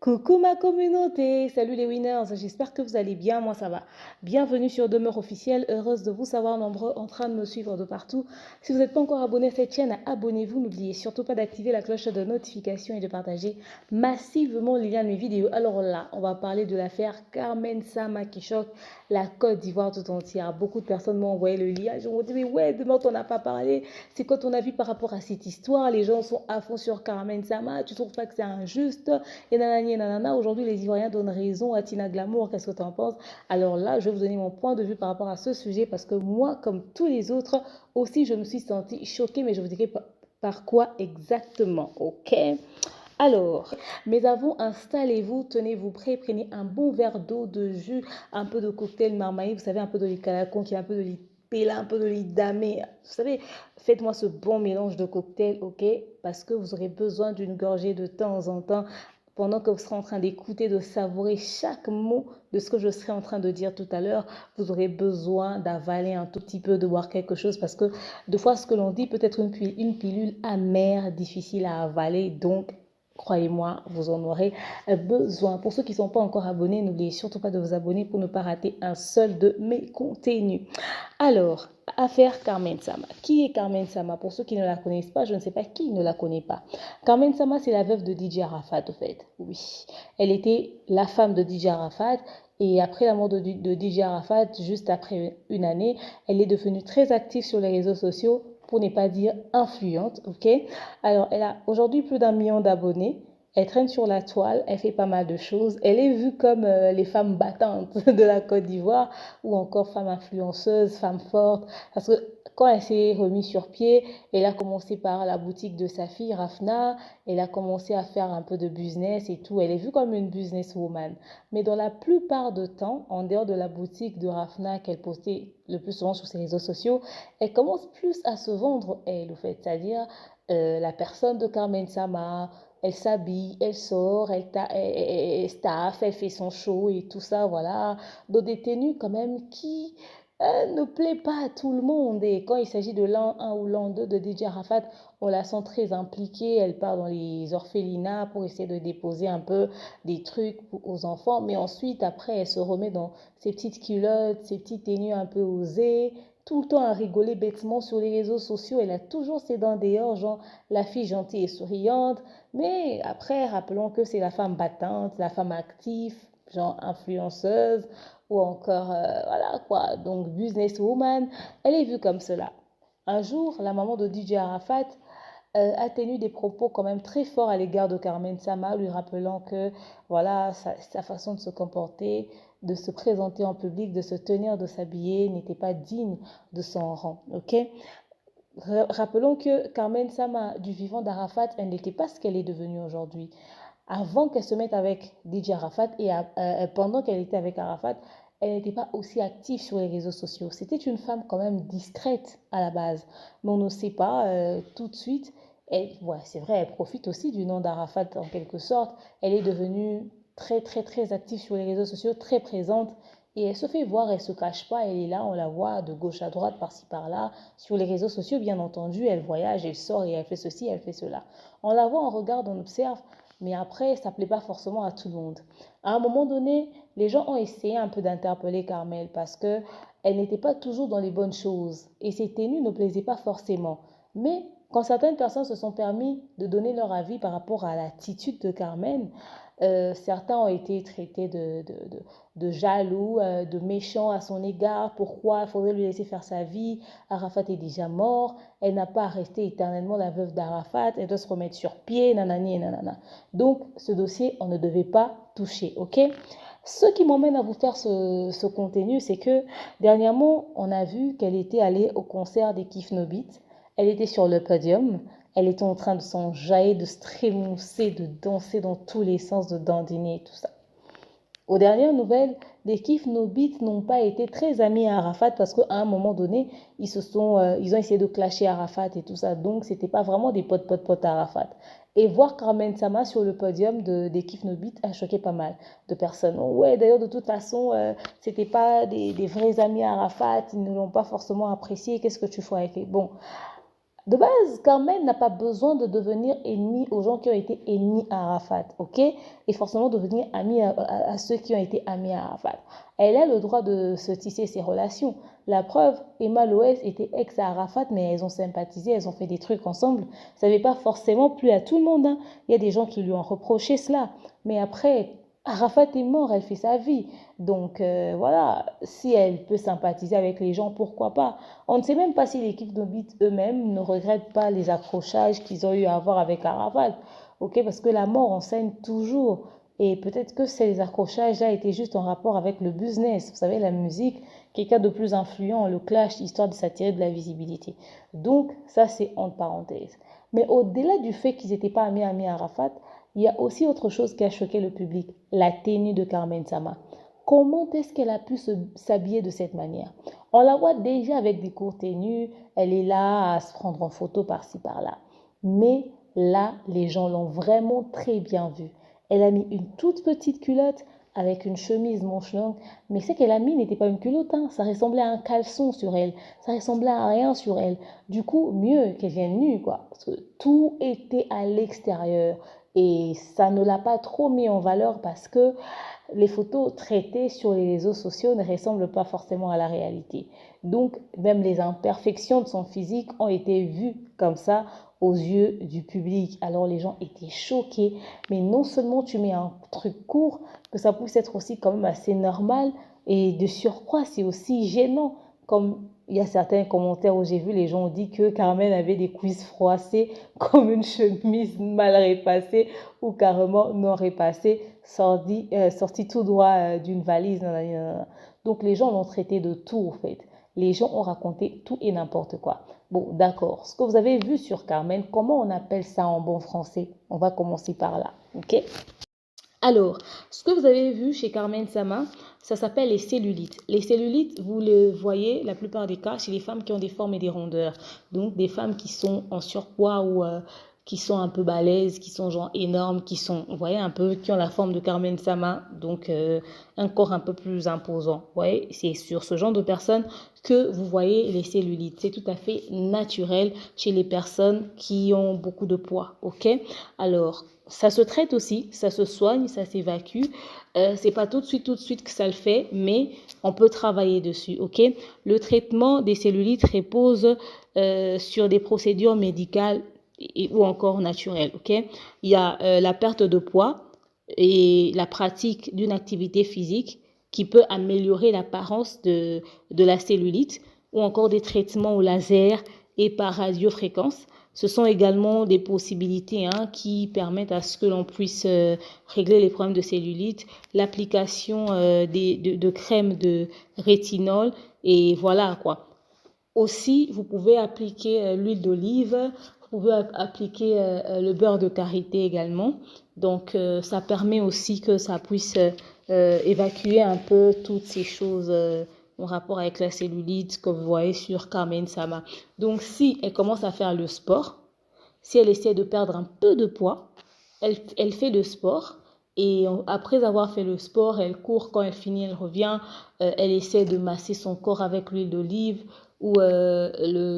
Coucou ma communauté, salut les winners, j'espère que vous allez bien, moi ça va. Bienvenue sur Demeure officielle, heureuse de vous savoir nombreux en train de me suivre de partout. Si vous n'êtes pas encore abonné à cette chaîne, abonnez-vous, n'oubliez surtout pas d'activer la cloche de notification et de partager massivement les liens de mes vidéos. Alors là, on va parler de l'affaire Carmen Sama qui choque la Côte d'Ivoire tout entière. Beaucoup de personnes m'ont envoyé le lien, ils m'ont dit mais ouais, demain t'en as pas parlé, c'est quoi ton avis par rapport à cette histoire? Les gens sont à fond sur Carmen Sama, tu trouves pas que c'est injuste? Et nanani et nanana, aujourd'hui les Ivoiriens donnent raison à Tina Glamour, qu'est-ce que tu en penses? Alors là, je vais vous donner mon point de vue par rapport à ce sujet parce que moi, comme tous les autres, aussi je me suis sentie choquée, mais je vous dirai par quoi exactement, ok? Alors, mais avant, installez-vous, tenez-vous prêts, prenez un bon verre d'eau, de jus, un peu de cocktail marmaï, vous savez, un peu de licalacon, qui est un peu de pela, un peu de damé. Vous savez, faites-moi ce bon mélange de cocktail, ok? Parce que vous aurez besoin d'une gorgée de temps en temps pendant que vous serez en train d'écouter, de savourer chaque mot de ce que je serai en train de dire tout à l'heure. Vous aurez besoin d'avaler un tout petit peu, de boire quelque chose parce que deux fois ce que l'on dit peut être une pilule amère, difficile à avaler. Donc, croyez-moi, vous en aurez besoin. Pour ceux qui ne sont pas encore abonnés, n'oubliez surtout pas de vous abonner pour ne pas rater un seul de mes contenus. Alors, affaire Carmen Sama. Qui est Carmen Sama? Pour ceux qui ne la connaissent pas, je ne sais pas qui ne la connaît pas. Carmen Sama, c'est la veuve de DJ Arafat, au fait. Oui. Elle était la femme de DJ Arafat. Et après la mort de DJ Arafat, juste après une année, elle est devenue très active sur les réseaux sociaux, pour ne pas dire influente, ok? Alors, elle a aujourd'hui plus d'1 million d'abonnés. Elle traîne sur la toile, elle fait pas mal de choses. Elle est vue comme les femmes battantes de la Côte d'Ivoire ou encore femme influenceuse, femme forte. Parce que quand elle s'est remise sur pied, elle a commencé par la boutique de sa fille, Rafna. Elle a commencé à faire un peu de business et tout. Elle est vue comme une businesswoman. Mais dans la plupart du temps, en dehors de la boutique de Rafna qu'elle postait le plus souvent sur ses réseaux sociaux, elle commence plus à se vendre, elle, au fait. C'est-à-dire la personne de Carmen Sama, elle s'habille, elle sort, elle staff, elle fait son show et tout ça, voilà, dans des tenues quand même qui ne plaît pas à tout le monde. Et quand il s'agit de l'an 1 ou l'an 2 de DJ Arafat, on la sent très impliquée. Elle part dans les orphelinats pour essayer de déposer un peu des trucs aux enfants. Mais ensuite, après, elle se remet dans ses petites culottes, ses petites tenues un peu osées, tout le temps à rigoler bêtement sur les réseaux sociaux. Elle a toujours ses dents dehors, genre la fille gentille et souriante. Mais après, rappelons que c'est la femme battante, la femme active, genre influenceuse ou encore, voilà quoi, donc businesswoman. Elle est vue comme cela. Un jour, la maman de DJ Arafat a tenu des propos quand même très forts à l'égard de Carmen Sama, lui rappelant que voilà, sa façon de se comporter, de se présenter en public, de se tenir, de s'habiller n'était pas digne de son rang. Ok? Rappelons que Carmen Sama, du vivant d'Arafat, elle n'était pas ce qu'elle est devenue aujourd'hui. Avant qu'elle se mette avec DJ Arafat et pendant qu'elle était avec Arafat, elle n'était pas aussi active sur les réseaux sociaux. C'était une femme quand même discrète à la base. Mais on ne sait pas tout de suite. Ouais, c'est vrai, elle profite aussi du nom d'Arafat en quelque sorte. Elle est devenue très, très, très active sur les réseaux sociaux, très présente. Et elle se fait voir, elle ne se cache pas, elle est là, on la voit de gauche à droite, par-ci, par-là. Sur les réseaux sociaux, bien entendu, elle voyage, elle sort et elle fait ceci, elle fait cela. On la voit, on regarde, on observe, mais après, ça ne plaît pas forcément à tout le monde. À un moment donné, les gens ont essayé un peu d'interpeller Carmel parce que elle n'était pas toujours dans les bonnes choses et ses tenues ne plaisaient pas forcément. Mais quand certaines personnes se sont permis de donner leur avis par rapport à l'attitude de Carmen, certains ont été traités de jaloux, de méchants à son égard. Pourquoi il faudrait lui laisser faire sa vie? Arafat est déjà mort. Elle n'a pas à rester éternellement la veuve d'Arafat. Elle doit se remettre sur pied, nanani et nanana. Donc, ce dossier, on ne devait pas toucher, ok? Ce qui m'emmène à vous faire ce contenu, c'est que dernièrement, on a vu qu'elle était allée au concert des Kif No Beat. Elle était sur le podium. Elle était en train de s'enjailler, de se trémousser, de danser dans tous les sens, de dandiner et tout ça. Aux dernières nouvelles, les Kif No Beat n'ont pas été très amis à Arafat parce qu'à un moment donné, ils ont essayé de clasher Arafat et tout ça. Donc, c'était pas vraiment des potes à Arafat. Et voir Carmen Sama sur le podium des Kif No Beat a choqué pas mal de personnes. Oh ouais, d'ailleurs, de toute façon, c'était pas des vrais amis à Arafat. Ils ne l'ont pas forcément apprécié. Qu'est-ce que tu fais avec eux? Bon, De base, Carmen n'a pas besoin de devenir ennemie aux gens qui ont été ennemis à Arafat, ok? Et forcément devenir amie à ceux qui ont été amis à Arafat. Elle a le droit de se tisser ses relations. La preuve, Emma Loès était ex à Arafat, mais elles ont sympathisé, elles ont fait des trucs ensemble. Ça n'avait pas forcément plu à tout le monde, hein. Il y a des gens qui lui ont reproché cela. Mais après, Arafat est mort, elle fait sa vie. Donc voilà, si elle peut sympathiser avec les gens, pourquoi pas? On ne sait même pas si l'équipe d'Obit eux-mêmes ne regrettent pas les accrochages qu'ils ont eu à avoir avec Arafat. Ok, parce que la mort enseigne toujours. Et peut-être que ces accrochages-là étaient juste en rapport avec le business. Vous savez, la musique, quelqu'un de plus influent, le clash, histoire de s'attirer de la visibilité. Donc, ça, c'est entre parenthèses. Mais au-delà du fait qu'ils n'étaient pas amis à Arafat, il y a aussi autre chose qui a choqué le public, la tenue de Carmen Sama. Comment est-ce qu'elle a pu s'habiller de cette manière? On la voit déjà avec des courtes tenues, elle est là à se prendre en photo par-ci par-là. Mais là, les gens l'ont vraiment très bien vue. Elle a mis une toute petite culotte avec une chemise manche longue, mais ce qu'elle a mis n'était pas une culotte, hein. Ça ressemblait à un caleçon sur elle, ça ressemblait à rien sur elle. Du coup, mieux qu'elle vienne nue, quoi, parce que tout était à l'extérieur. Et ça ne l'a pas trop mis en valeur parce que les photos traitées sur les réseaux sociaux ne ressemblent pas forcément à la réalité. Donc, même les imperfections de son physique ont été vues comme ça aux yeux du public. Alors, les gens étaient choqués. Mais non seulement tu mets un truc court, que ça puisse être aussi quand même assez normal. Et de surcroît, c'est aussi gênant. Comme il y a certains commentaires où j'ai vu, les gens ont dit que Carmen avait des cuisses froissées comme une chemise mal repassée ou carrément non repassée, sortie tout droit d'une valise. Donc les gens l'ont traité de tout en fait. Les gens ont raconté tout et n'importe quoi. Bon, d'accord. Ce que vous avez vu sur Carmen, comment on appelle ça en bon français? On va commencer par là, ok? Alors, ce que vous avez vu chez Carmen Sama, ça s'appelle les cellulites. Les cellulites, vous le voyez la plupart des cas chez les femmes qui ont des formes et des rondeurs. Donc, des femmes qui sont en surpoids ou qui sont un peu balèzes, qui sont genre énormes, qui sont, vous voyez, un peu, qui ont la forme de Carmen Sama, donc un corps un peu plus imposant. Vous voyez, c'est sur ce genre de personnes que vous voyez les cellulites. C'est tout à fait naturel chez les personnes qui ont beaucoup de poids, ok? Alors, ça se traite aussi, ça se soigne, ça s'évacue. C'est pas tout de suite que ça le fait, mais on peut travailler dessus, ok? Le traitement des cellulites repose sur des procédures médicales ou encore naturelles, ok? Il y a la perte de poids et la pratique d'une activité physique qui peut améliorer l'apparence de la cellulite ou encore des traitements au laser et par radiofréquence. Ce sont également des possibilités qui permettent à ce que l'on puisse régler les problèmes de cellulite, l'application de crème de rétinol et voilà quoi. Aussi, vous pouvez appliquer l'huile d'olive, vous pouvez appliquer le beurre de karité également. Donc, ça permet aussi que ça puisse évacuer un peu toutes ces choses en rapport avec la cellulite que vous voyez sur Carmen Sama. Donc, si elle commence à faire le sport, si elle essaie de perdre un peu de poids, elle fait le sport. Et après avoir fait le sport, elle court, quand elle finit, elle revient, elle essaie de masser son corps avec l'huile d'olive ou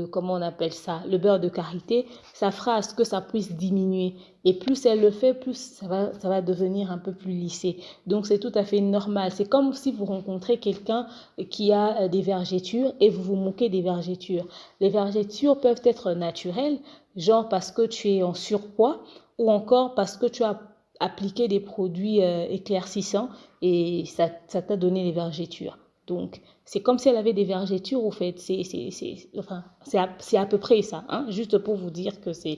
comment on appelle ça, le beurre de karité, ça fera à ce que ça puisse diminuer. Et plus elle le fait, plus ça va devenir un peu plus lissé. Donc c'est tout à fait normal. C'est comme si vous rencontrez quelqu'un qui a des vergetures et vous vous moquez des vergetures. Les vergetures peuvent être naturelles, genre parce que tu es en surpoids ou encore parce que tu as appliqué des produits éclaircissants et ça t'a donné les vergetures. Donc, c'est comme si elle avait des vergetures, au fait. C'est à peu près ça, hein, juste pour vous dire que c'est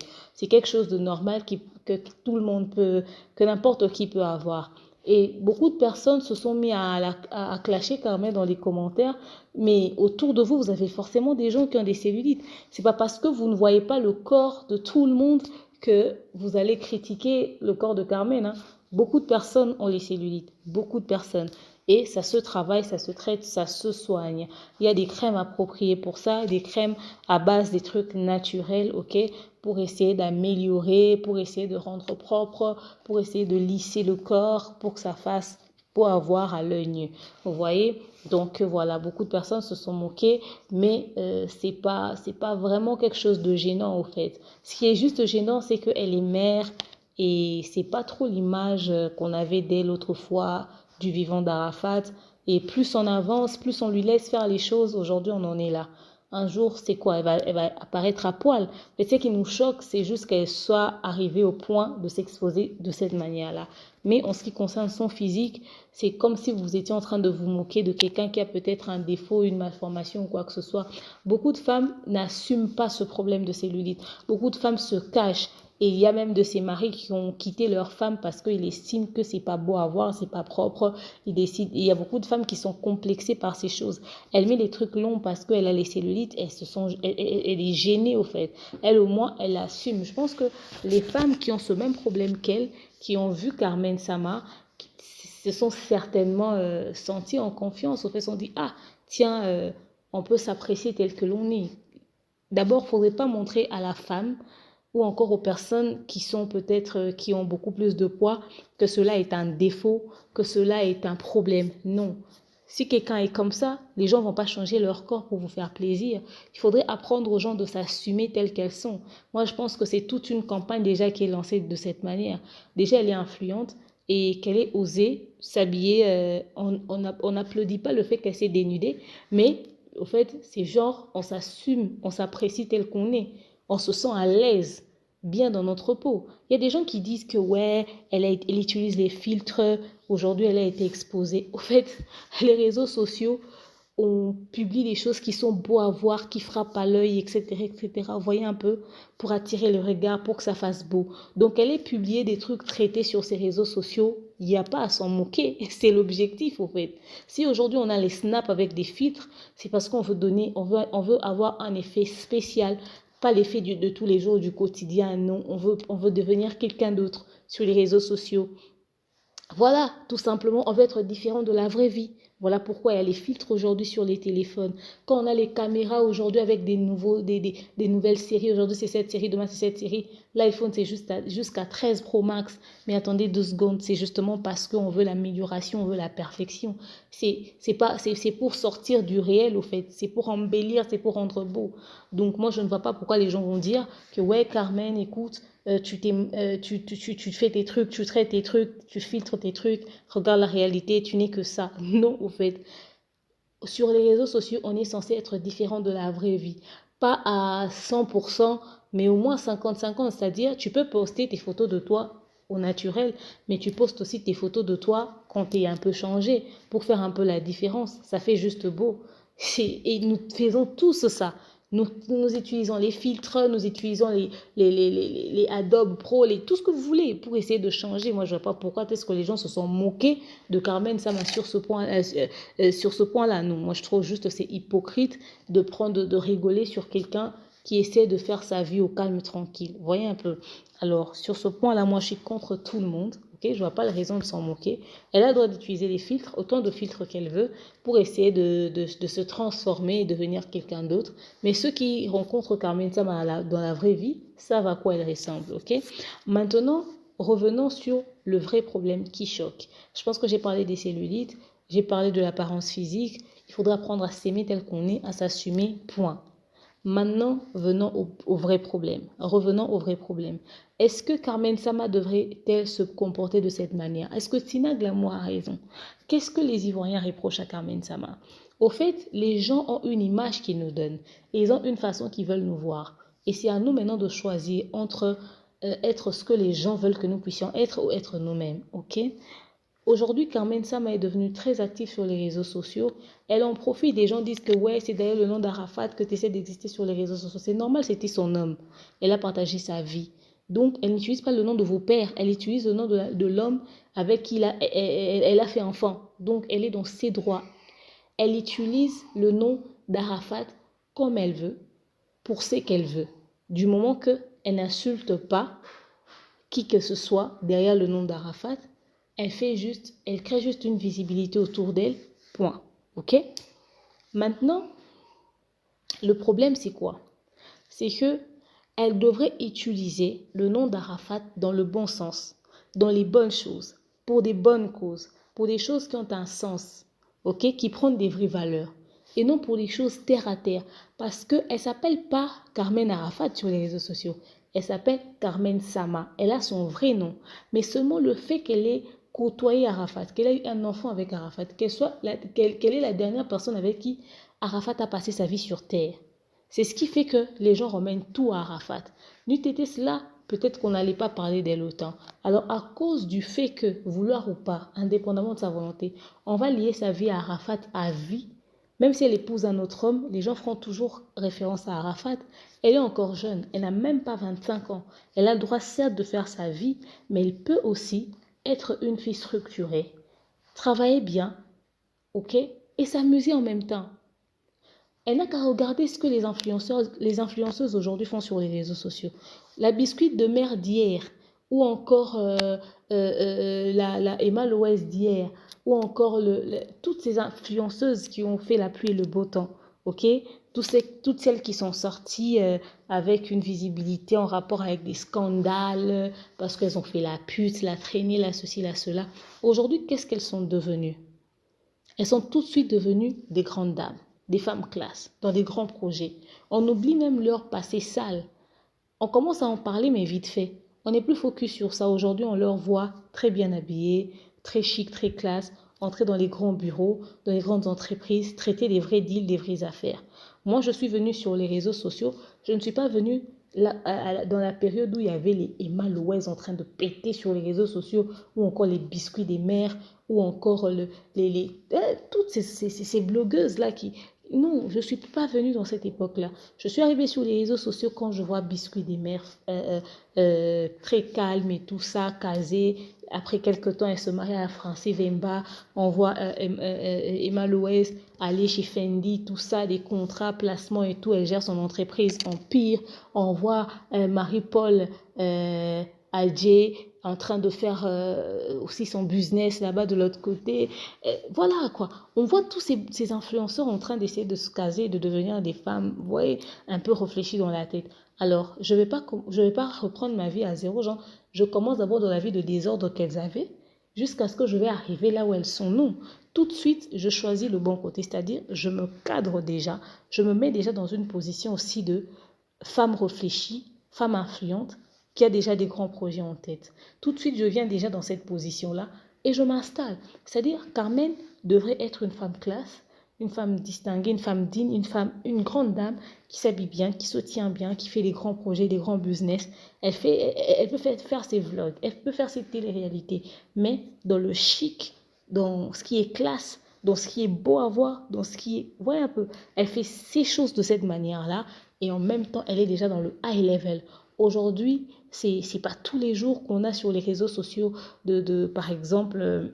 quelque chose de normal que tout le monde peut, que n'importe qui peut avoir. Et beaucoup de personnes se sont mis à clasher quand même dans les commentaires, mais autour de vous, vous avez forcément des gens qui ont des cellulites. C'est pas parce que vous ne voyez pas le corps de tout le monde que vous allez critiquer le corps de Carmen, hein. Beaucoup de personnes ont les cellulites, beaucoup de personnes. Et ça se travaille, ça se traite, ça se soigne. Il y a des crèmes appropriées pour ça, des crèmes à base des trucs naturels, ok, pour essayer d'améliorer, pour essayer de rendre propre, pour essayer de lisser le corps, pour que ça fasse beau à voir à l'œil nu. Vous voyez? Donc voilà, beaucoup de personnes se sont moquées, mais c'est pas vraiment quelque chose de gênant au fait. Ce qui est juste gênant, c'est qu'elle est mère et c'est pas trop l'image qu'on avait d'elle autrefois du vivant d'Arafat. Et plus on avance, plus on lui laisse faire les choses. Aujourd'hui, on en est là. Un jour, c'est quoi? Elle va apparaître à poil. Mais ce qui nous choque, c'est juste qu'elle soit arrivée au point de s'exposer de cette manière-là. Mais en ce qui concerne son physique, c'est comme si vous étiez en train de vous moquer de quelqu'un qui a peut-être un défaut, une malformation ou quoi que ce soit. Beaucoup de femmes n'assument pas ce problème de cellulite. Beaucoup de femmes se cachent. Et il y a même de ces maris qui ont quitté leur femme parce qu'ils estiment que c'est pas beau à voir, c'est pas propre. Ils décident. Il y a beaucoup de femmes qui sont complexées par ces choses. Elle met les trucs longs parce qu'elle a les cellulites. Elle est gênée au fait. Elle au moins, elle assume. Je pense que les femmes qui ont ce même problème qu'elle, qui ont vu Carmen Sama, se sont certainement senties en confiance. Au fait, se sont dit, ah, tiens, on peut s'apprécier tel que l'on est. D'abord, il ne faudrait pas montrer à la femme ou encore aux personnes qui sont peut-être, qui ont beaucoup plus de poids, que cela est un défaut, que cela est un problème. Non. Si quelqu'un est comme ça, les gens ne vont pas changer leur corps pour vous faire plaisir. Il faudrait apprendre aux gens de s'assumer telles qu'elles sont. Moi, je pense que c'est toute une campagne déjà qui est lancée de cette manière. Déjà, elle est influente et qu'elle ait osé s'habiller. On n'applaudit pas le fait qu'elle s'est dénudée, mais au fait, c'est genre, on s'assume, on s'apprécie tel qu'on est. On se sent à l'aise, bien dans notre peau. Il y a des gens qui disent que ouais, elle utilise les filtres, aujourd'hui elle a été exposée. Au fait, les réseaux sociaux, on publie des choses qui sont beaux à voir, qui frappent à l'œil, etc., etc. Vous voyez un peu, pour attirer le regard, pour que ça fasse beau. Donc elle est publiée des trucs traités sur ces réseaux sociaux. Il n'y a pas à s'en moquer, c'est l'objectif au fait. Si aujourd'hui on a les snaps avec des filtres, c'est parce qu'on veut donner, on veut avoir un effet spécial, pas l'effet de tous les jours, du quotidien, non. On veut devenir quelqu'un d'autre sur les réseaux sociaux. Voilà, tout simplement, on veut être différent de la vraie vie. Voilà pourquoi il y a les filtres aujourd'hui sur les téléphones. Quand on a les caméras aujourd'hui avec des nouvelles séries, aujourd'hui c'est cette série, demain c'est cette série, l'iPhone c'est jusqu'à 13 Pro Max. Mais attendez 2 secondes, c'est justement parce qu'on veut l'amélioration, on veut la perfection. C'est pour sortir du réel au fait, c'est pour embellir, c'est pour rendre beau. Donc moi je ne vois pas pourquoi les gens vont dire que ouais Carmen, écoute, tu fais tes trucs, tu traites tes trucs, tu filtres tes trucs, regarde la réalité, tu n'es que ça. Non, au fait. Sur les réseaux sociaux, on est censé être différent de la vraie vie. Pas à 100%, mais au moins 50-50. C'est-à-dire, tu peux poster tes photos de toi au naturel, mais tu postes aussi tes photos de toi quand tu es un peu changé pour faire un peu la différence. Ça fait juste beau. Et nous faisons tous ça. Nous utilisons les filtres, nous utilisons les Adobe Pro, tout ce que vous voulez pour essayer de changer. Moi, je ne vois pas pourquoi est-ce que les gens se sont moqués de Carmen Sama sur ce point, sur ce point-là. Non, moi, je trouve juste que c'est hypocrite de rigoler sur quelqu'un qui essaie de faire sa vie au calme, tranquille. Vous voyez un peu. Alors, sur ce point-là, moi, je suis contre tout le monde. Okay, je ne vois pas la raison de s'en moquer. Elle a le droit d'utiliser les filtres, autant de filtres qu'elle veut, pour essayer de se transformer et devenir quelqu'un d'autre. Mais ceux qui rencontrent Carmen Sama dans la vraie vie savent à quoi elle ressemble. Okay. Maintenant, revenons sur le vrai problème qui choque. Je pense que j'ai parlé des cellulites, j'ai parlé de l'apparence physique. Il faudra apprendre à s'aimer tel qu'on est, à s'assumer, point. Maintenant, venons au vrai problème. Revenons au vrai problème. Est-ce que Carmen Sama devrait-elle se comporter de cette manière? Est-ce que Tina Glamour a raison? Qu'est-ce que les Ivoiriens reprochent à Carmen Sama? Au fait, les gens ont une image qu'ils nous donnent et ils ont une façon qu'ils veulent nous voir. Et c'est à nous maintenant de choisir entre être ce que les gens veulent que nous puissions être ou être nous-mêmes. Ok? Aujourd'hui, Carmen Sama est devenue très active sur les réseaux sociaux. Elle en profite. Des gens disent que ouais, c'est d'ailleurs le nom d'Arafat que tu essaies d'exister sur les réseaux sociaux. C'est normal, c'était son homme. Elle a partagé sa vie. Donc, elle n'utilise pas le nom de vos pères. Elle utilise le nom de l'homme avec qui elle a fait enfant. Donc, elle est dans ses droits. Elle utilise le nom d'Arafat comme elle veut, pour ce qu'elle veut. Du moment qu'elle n'insulte pas qui que ce soit derrière le nom d'Arafat, elle crée juste une visibilité autour d'elle, point. Ok? Maintenant, le problème c'est quoi? C'est que elle devrait utiliser le nom d'Arafat dans le bon sens, dans les bonnes choses, pour des bonnes causes. pour des choses qui ont un sens, ok, qui prennent des vraies valeurs, et non pour des choses terre à terre. Parce qu'elle ne s'appelle pas Carmen Arafat sur les réseaux sociaux. Elle s'appelle Carmen Sama. Elle a son vrai nom. Mais seulement le fait qu'elle ait côtoyé Arafat, qu'elle ait eu un enfant avec Arafat, qu'elle est la dernière personne avec qui Arafat a passé sa vie sur terre. C'est ce qui fait que les gens ramènent tout à Arafat. N'eût été cela, peut-être qu'on n'allait pas parler d'elle autant. Alors, à cause du fait que, vouloir ou pas, indépendamment de sa volonté, on va lier sa vie à Arafat à vie, même si elle épouse un autre homme, les gens feront toujours référence à Arafat. Elle est encore jeune, elle n'a même pas 25 ans. Elle a le droit certes de faire sa vie, mais elle peut aussi être une fille structurée, travailler bien, ok, et s'amuser en même temps. Elle n'a qu'à regarder ce que les influenceuses aujourd'hui font sur les réseaux sociaux. La biscuit de mère d'hier, ou encore la Emma Loès d'hier, ou encore toutes ces influenceuses qui ont fait la pluie et le beau temps, ok? Toutes celles qui sont sorties avec une visibilité en rapport avec des scandales, parce qu'elles ont fait la pute, la traînée, la ceci, la cela. Aujourd'hui, qu'est-ce qu'elles sont devenues? Elles sont tout de suite devenues des grandes dames, des femmes classe, dans des grands projets. On oublie même leur passé sale. On commence à en parler, mais vite fait. On n'est plus focus sur ça. Aujourd'hui, on leur voit très bien habillés, très chic, très classe, entrer dans les grands bureaux, dans les grandes entreprises, traiter des vrais deals, des vraies affaires. Moi, je suis venue sur les réseaux sociaux. Je ne suis pas venue dans la période où il y avait les Emma Loès en train de péter sur les réseaux sociaux, ou encore les biscuits des mères, ou encore toutes ces blogueuses-là qui... Non, je ne suis pas venue dans cette époque-là. Je suis arrivée sur les réseaux sociaux quand je vois Biscuit des mères très calme et tout ça, casé. Après quelques temps, elle se marie à Francis Vemba. On voit Emma Loès aller chez Fendi, tout ça, des contrats, placements et tout. Elle gère son entreprise en pire. On voit Marie-Paul Adjé en train de faire aussi son business là-bas de l'autre côté. Voilà quoi. On voit tous ces influenceurs en train d'essayer de se caser, de devenir des femmes, vous voyez, un peu réfléchies dans la tête. Alors, je vais pas reprendre ma vie à zéro, genre, je commence d'abord dans la vie de désordre qu'elles avaient, jusqu'à ce que je vais arriver là où elles sont. Non, tout de suite, je choisis le bon côté, c'est-à-dire, je me cadre déjà, je me mets déjà dans une position aussi de femme réfléchie, femme influente, qui a déjà des grands projets en tête. Tout de suite, je viens déjà dans cette position-là et je m'installe. C'est-à-dire, Carmen devrait être une femme classe, une femme distinguée, une femme digne, une grande dame qui s'habille bien, qui se tient bien, qui fait des grands projets, des grands business. Elle peut faire ses vlogs, elle peut faire ses téléréalités, mais dans le chic, dans ce qui est classe, dans ce qui est beau à voir, dans ce qui est... Voyez un peu, elle fait ces choses de cette manière-là et en même temps, elle est déjà dans le high level. Aujourd'hui, c'est pas tous les jours qu'on a sur les réseaux sociaux par exemple,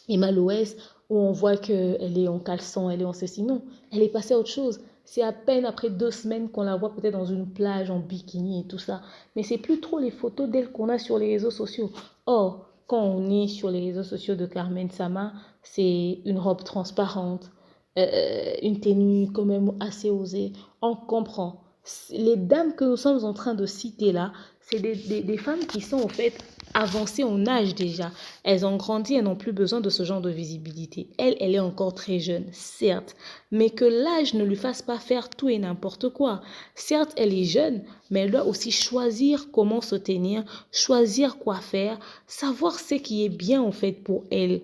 Emma Loès, où on voit qu'elle est en caleçon, elle est en ceci. Non, elle est passée à autre chose. C'est à peine après 2 semaines qu'on la voit peut-être dans une plage en bikini et tout ça. Mais c'est plus trop les photos d'elle qu'on a sur les réseaux sociaux. Or, quand on est sur les réseaux sociaux de Carmen Sama, c'est une robe transparente, une tenue quand même assez osée. On comprend. Les dames que nous sommes en train de citer là, c'est des femmes qui sont en fait avancées en âge déjà. Elles ont grandi, elles n'ont plus besoin de ce genre de visibilité. Elle est encore très jeune, certes, mais que l'âge ne lui fasse pas faire tout et n'importe quoi. Certes, elle est jeune, mais elle doit aussi choisir comment se tenir, choisir quoi faire, savoir ce qui est bien en fait pour elle.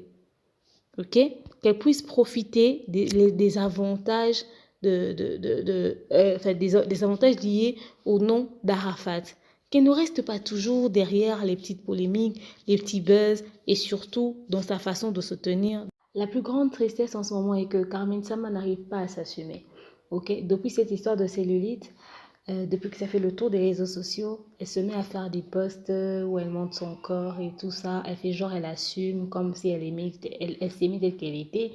Ok? Qu'elle puisse profiter des avantages des avantages liés au nom d'Arafat. Qu'elle ne reste pas toujours derrière les petites polémiques, les petits buzz et surtout dans sa façon de se tenir. La plus grande tristesse en ce moment est que Carmen Sama n'arrive pas à s'assumer. Ok? Depuis cette histoire de cellulite, depuis que ça fait le tour des réseaux sociaux, elle se met à faire des posts où elle montre son corps et tout ça. Elle fait genre, elle assume comme si elle s'aimait telle qu'elle était.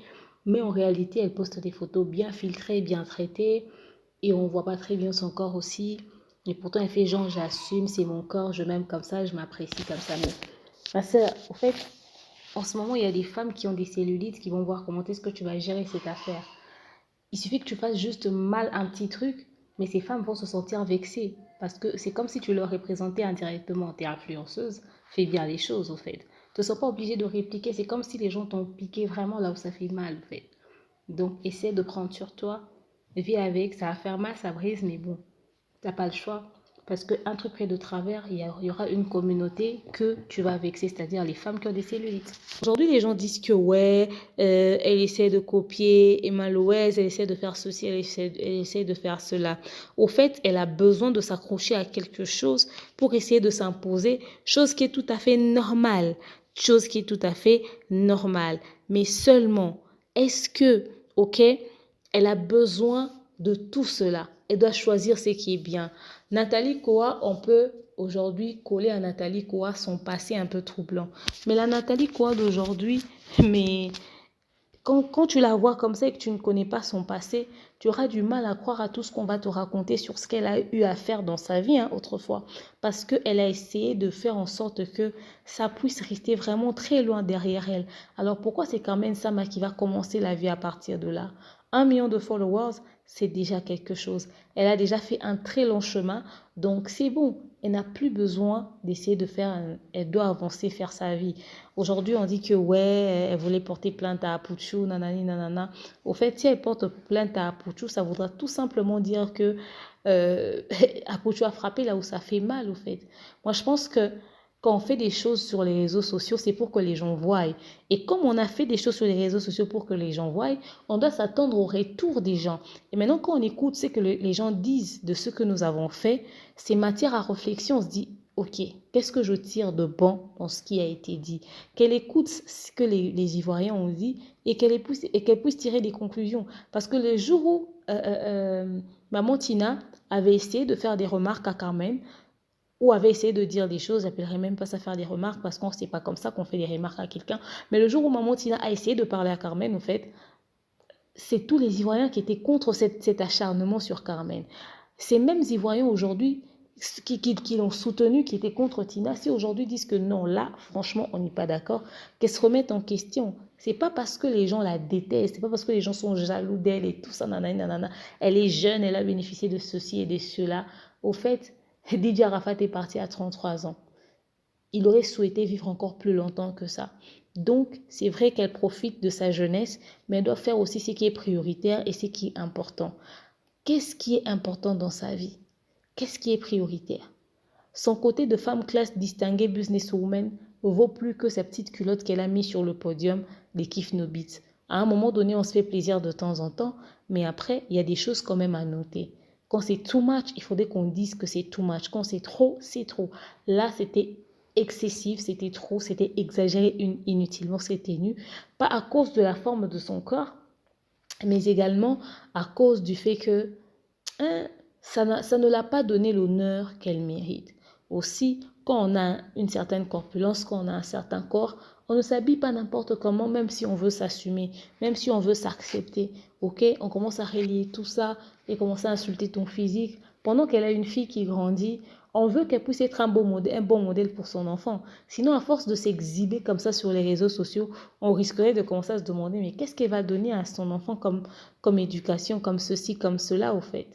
Mais en réalité, elle poste des photos bien filtrées, bien traitées. Et on voit pas très bien son corps aussi. Et pourtant, elle fait genre, j'assume, c'est mon corps, je m'aime comme ça, je m'apprécie comme ça. Mais ma soeur, au fait, en ce moment, il y a des femmes qui ont des cellulites qui vont voir comment est-ce que tu vas gérer cette affaire. Il suffit que tu fasses juste mal un petit truc, mais ces femmes vont se sentir vexées. Parce que c'est comme si tu leur représentais indirectement. T'es influenceuse, fais bien les choses, au fait. Ne sois pas obligé de répliquer. C'est comme si les gens t'ont piqué vraiment là où ça fait mal, en fait. Donc, essaie de prendre sur toi. Vis avec. Ça va faire mal, ça brise, mais bon, t'as pas le choix. Parce qu'un truc près de travers, il y aura une communauté que tu vas vexer, c'est-à-dire les femmes qui ont des cellulites. Aujourd'hui, les gens disent que ouais, elle essaie de copier Emma Loez, elle essaie de faire ceci, elle essaie de faire cela. Au fait, elle a besoin de s'accrocher à quelque chose pour essayer de s'imposer, chose qui est tout à fait normale. Chose qui est tout à fait normale. Mais seulement, est-ce que, ok, elle a besoin de tout cela? Elle doit choisir ce qui est bien. Nathalie Koa, on peut aujourd'hui coller à Nathalie Koa son passé un peu troublant. Mais la Nathalie Koa d'aujourd'hui, mais quand tu la vois comme ça et que tu ne connais pas son passé, tu auras du mal à croire à tout ce qu'on va te raconter sur ce qu'elle a eu à faire dans sa vie autrefois. Parce qu'elle a essayé de faire en sorte que ça puisse rester vraiment très loin derrière elle. Alors pourquoi c'est Carmen Sama qui va commencer la vie à partir de là? 1 million de followers, c'est déjà quelque chose. Elle a déjà fait un très long chemin, donc c'est bon. Elle n'a plus besoin d'essayer de faire, elle doit avancer, faire sa vie. Aujourd'hui, on dit que ouais, elle voulait porter plainte à Apuchou, nanani, nanana. Au fait, si elle porte plainte à Apuchou, ça voudra tout simplement dire que Apuchou a frappé là où ça fait mal, au fait. Moi, je pense que quand on fait des choses sur les réseaux sociaux, c'est pour que les gens voient. Et comme on a fait des choses sur les réseaux sociaux pour que les gens voient, on doit s'attendre au retour des gens. Et maintenant, quand on écoute ce que les gens disent de ce que nous avons fait, c'est matière à réflexion. On se dit, ok, qu'est-ce que je tire de bon dans ce qui a été dit? Qu'elle écoute ce que les Ivoiriens ont dit et qu'elle puisse tirer des conclusions. Parce que le jour où Maman Tina avait essayé de faire des remarques à Carmen, ou avait essayé de dire des choses, j'appellerais même pas ça faire des remarques parce qu'on sait pas comme ça qu'on fait des remarques à quelqu'un. Mais le jour où Maman Tina a essayé de parler à Carmen, en fait, c'est tous les Ivoiriens qui étaient contre cet acharnement sur Carmen. Ces mêmes Ivoiriens aujourd'hui qui l'ont soutenu, qui étaient contre Tina, si aujourd'hui disent que non, là, franchement, on n'est pas d'accord, qu'elles se remettent en question. C'est pas parce que les gens la détestent, c'est pas parce que les gens sont jaloux d'elle et tout ça, nanana, nanana. Elle est jeune, elle a bénéficié de ceci et de cela. Au fait, Didier Arafat est parti à 33 ans. Il aurait souhaité vivre encore plus longtemps que ça. Donc, c'est vrai qu'elle profite de sa jeunesse, mais elle doit faire aussi ce qui est prioritaire et ce qui est important. Qu'est-ce qui est important dans sa vie? Qu'est-ce qui est prioritaire? Son côté de femme classe distinguée businesswoman vaut plus que sa petite culotte qu'elle a mise sur le podium des Kif No Beats. À un moment donné, on se fait plaisir de temps en temps, mais après, il y a des choses quand même à noter. Quand c'est too much, il faudrait qu'on dise que c'est too much. Quand c'est trop, c'est trop. Là, c'était excessif, c'était trop, c'était exagéré inutilement, c'était nu. Pas à cause de la forme de son corps, mais également à cause du fait que ça ne l'a pas donné l'honneur qu'elle mérite. Aussi, quand on a une certaine corpulence, quand on a un certain corps, on ne s'habille pas n'importe comment, même si on veut s'assumer, même si on veut s'accepter. Ok, on commence à relier tout ça et commencer à insulter ton physique. Pendant qu'elle a une fille qui grandit, on veut qu'elle puisse être un bon modèle pour son enfant. Sinon, à force de s'exhiber comme ça sur les réseaux sociaux, on risquerait de commencer à se demander, mais qu'est-ce qu'elle va donner à son enfant comme éducation, comme ceci, comme cela, au fait.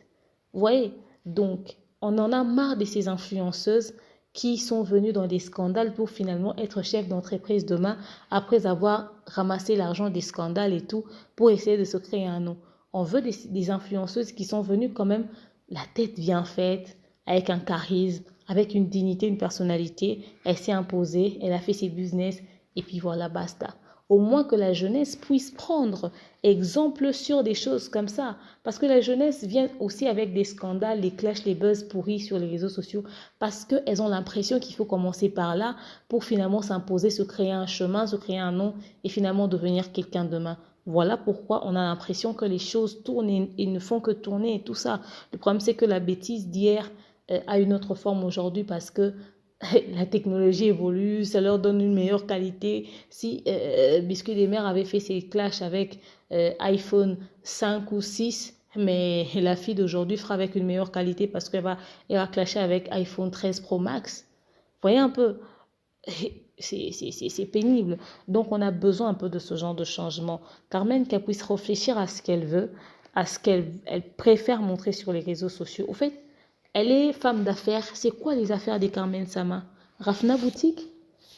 Vous voyez? Donc, on en a marre de ces influenceuses qui sont venues dans des scandales pour finalement être chef d'entreprise demain après avoir ramassé l'argent des scandales et tout pour essayer de se créer un nom. On veut des influenceuses qui sont venues quand même la tête bien faite, avec un charisme, avec une dignité, une personnalité. Elle s'est imposée, elle a fait ses business et puis voilà, basta. Au moins que la jeunesse puisse prendre exemple sur des choses comme ça. Parce que la jeunesse vient aussi avec des scandales, les clashs, les buzz pourris sur les réseaux sociaux. Parce qu'elles ont l'impression qu'il faut commencer par là pour finalement s'imposer, se créer un chemin, se créer un nom et finalement devenir quelqu'un demain. Voilà pourquoi on a l'impression que les choses tournent et ne font que tourner et tout ça. Le problème, c'est que la bêtise d'hier a une autre forme aujourd'hui parce que la technologie évolue, ça leur donne une meilleure qualité. Si Biscuit des Mères avait fait ses clashs avec iPhone 5 ou 6, mais la fille d'aujourd'hui fera avec une meilleure qualité parce elle va clasher avec iPhone 13 Pro Max. Vous voyez un peu, c'est pénible. Donc on a besoin un peu de ce genre de changement. Carmen, qu'elle puisse réfléchir à ce qu'elle veut, à ce qu'elle préfère montrer sur les réseaux sociaux. Au fait, elle est femme d'affaires. C'est quoi les affaires des Carmen Sama? Rafna Boutique?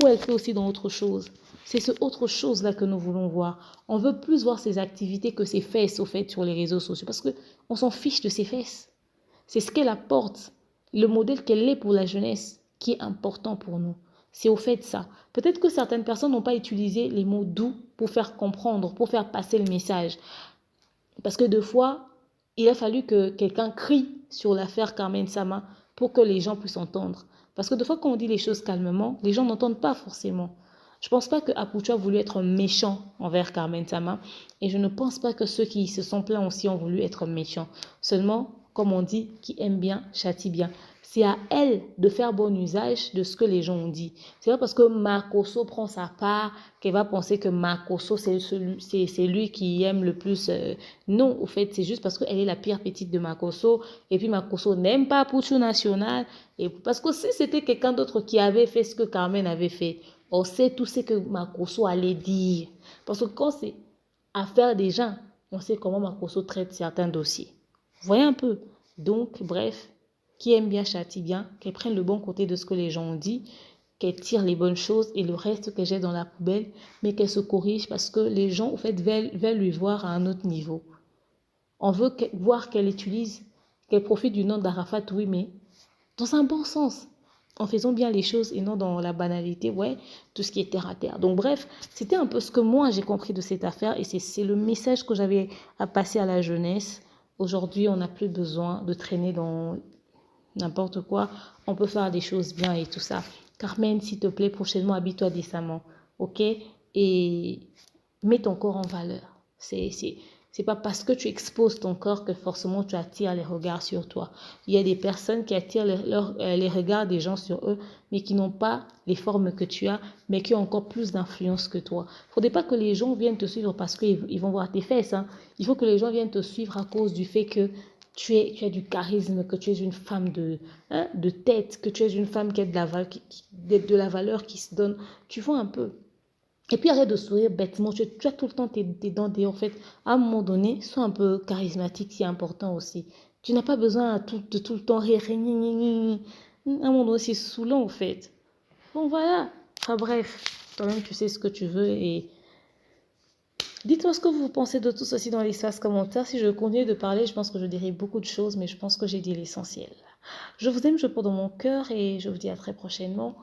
ou elle fait aussi dans autre chose. C'est ce autre chose-là que nous voulons voir. On veut plus voir ses activités que ses fesses, au fait, sur les réseaux sociaux, parce qu'on s'en fiche de ses fesses. C'est ce qu'elle apporte, le modèle qu'elle est pour la jeunesse, qui est important pour nous. C'est au fait ça. Peut-être que certaines personnes n'ont pas utilisé les mots doux pour faire comprendre, pour faire passer le message. Parce que deux fois, il a fallu que quelqu'un crie sur l'affaire Carmen Sama pour que les gens puissent entendre. Parce que deux fois, quand on dit les choses calmement, les gens n'entendent pas forcément. Je ne pense pas que Apucho a voulu être méchant envers Carmen Sama. Et je ne pense pas que ceux qui se sont plaints aussi ont voulu être méchants. Seulement, comme on dit, qui aime bien, châtie bien. C'est à elle de faire bon usage de ce que les gens ont dit. C'est pas parce que Makosso prend sa part qu'elle va penser que Makosso, c'est lui qui aime le plus. Non, au fait, c'est juste parce qu'elle est la pire petite de Makosso. Et puis Makosso n'aime pas Puchu National. Et parce que si c'était quelqu'un d'autre qui avait fait ce que Carmen avait fait, on sait tout ce que Makosso allait dire. Parce que quand c'est affaire des gens, on sait comment Makosso traite certains dossiers. Vous voyez un peu. Donc, bref, qui aime bien châtie bien, qu'elle prenne le bon côté de ce que les gens ont dit, qu'elle tire les bonnes choses et le reste qu'elle jette dans la poubelle, mais qu'elle se corrige parce que les gens, au fait, veulent lui voir à un autre niveau. On veut voir qu'elle utilise, qu'elle profite du nom d'Arafat, oui, mais dans un bon sens, en faisant bien les choses et non dans la banalité, ouais, tout ce qui est terre à terre. Donc bref, c'était un peu ce que moi j'ai compris de cette affaire et c'est le message que j'avais à passer à la jeunesse. Aujourd'hui, on n'a plus besoin de traîner dans n'importe quoi. On peut faire des choses bien et tout ça. Carmen, s'il te plaît, prochainement, habille-toi décemment, ok? Et mets ton corps en valeur. C'est pas parce que tu exposes ton corps que forcément tu attires les regards sur toi. Il y a des personnes qui attirent les regards des gens sur eux, mais qui n'ont pas les formes que tu as, mais qui ont encore plus d'influence que toi. Il ne faudrait pas que les gens viennent te suivre parce qu'ils vont voir tes fesses. Hein. Il faut que les gens viennent te suivre à cause du fait que tu as du charisme, que tu es une femme de tête, que tu es une femme qui a de la valeur qui se donne. Tu vois un peu. Et puis arrête de sourire bêtement. Tu as tout le temps tes dents en fait. À un moment donné, sois un peu charismatique, c'est important aussi. Tu n'as pas besoin de tout le temps rire. À un moment donné, c'est saoulant en fait. Bon voilà. Enfin bref, toi-même tu sais ce que tu veux et dites-moi ce que vous pensez de tout ceci dans l'espace commentaire. Si je continue de parler, je pense que je dirai beaucoup de choses, mais je pense que j'ai dit l'essentiel. Je vous aime, je porte dans mon cœur et je vous dis à très prochainement.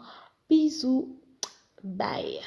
Bisous. Bye.